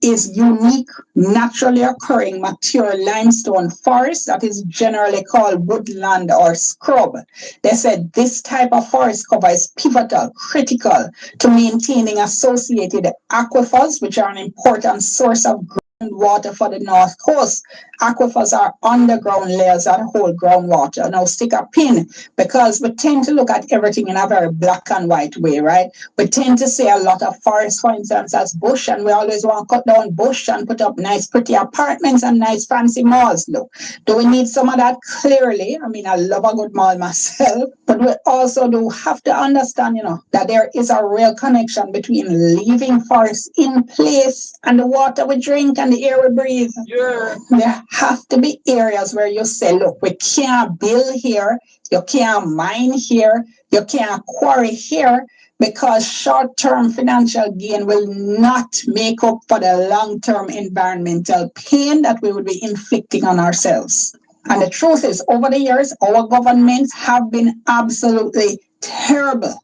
Speaker 8: is unique, naturally occurring mature limestone forest that is generally called woodland or scrub. They said this type of forest cover is pivotal, critical to maintaining associated aquifers, which are an important source of groundwater for the north coast. Aquifers are underground layers that hold groundwater. Now stick a pin because we tend to look at everything in a very black and white way, right? We tend to see a lot of forest, for instance, as bush, and we always want to cut down bush and put up nice, pretty apartments and nice, fancy malls. Look, do we need some of that? Clearly. I mean, I love a good mall myself, but we also do have to understand, that there is a real connection between leaving forests in place and the water we drink and the air we breathe.
Speaker 1: Yeah.
Speaker 8: There have to be areas where you say, look, we can't build here, you can't mine here, you can't quarry here, because short-term financial gain will not make up for the long-term environmental pain that we would be inflicting on ourselves. And the truth is, over the years, our governments have been absolutely terrible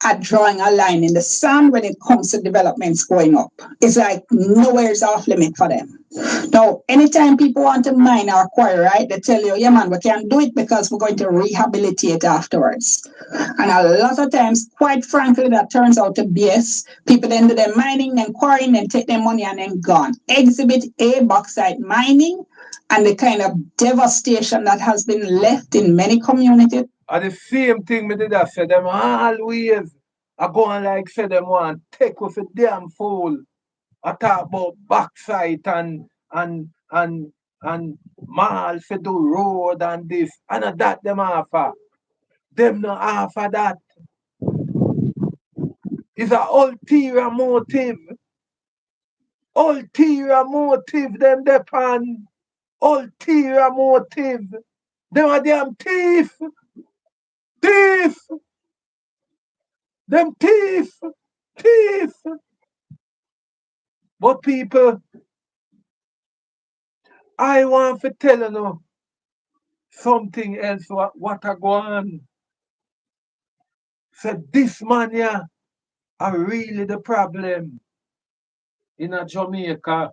Speaker 8: at drawing a line in the sand when it comes to developments going up. It's like nowhere's off limit for them. Now, anytime people want to mine or quarry, right, they tell you, yeah, man, we can't do it because we're going to rehabilitate afterwards. And a lot of times, quite frankly, that turns out to BS. People then do their mining and quarrying, then take their money and then gone. Exhibit A, bauxite mining, and the kind of devastation that has been left in many communities.
Speaker 1: And the same thing me did I say them always I go and like say them want take with a damn fool. I talk about backside and mall for do road and this and that them offer. Them no offer that. It's a ulterior motive. Ulterior motive them depend. Ulterior motive. Them a damn thief. Thief! Them thief! Thief! But people, I want to tell you something else what I go on. So this man here are really the problem in a Jamaica.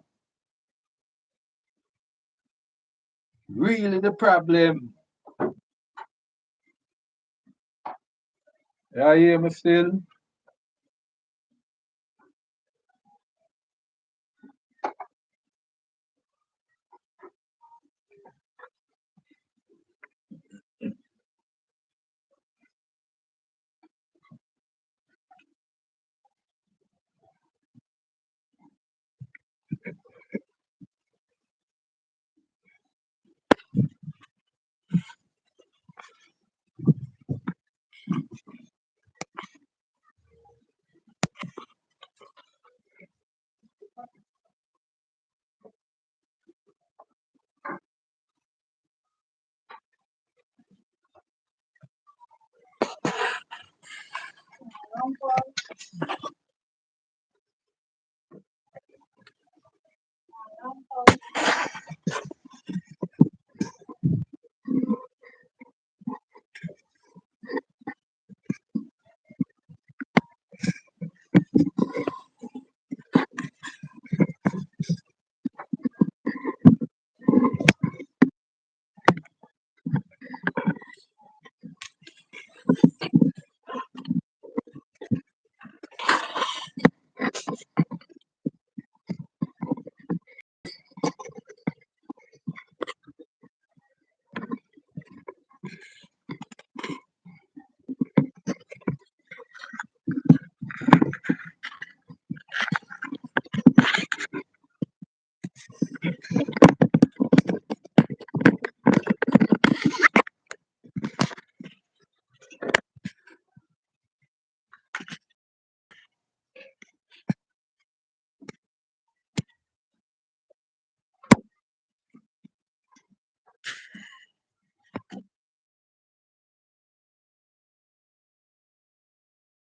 Speaker 1: Really the problem. You hear me still?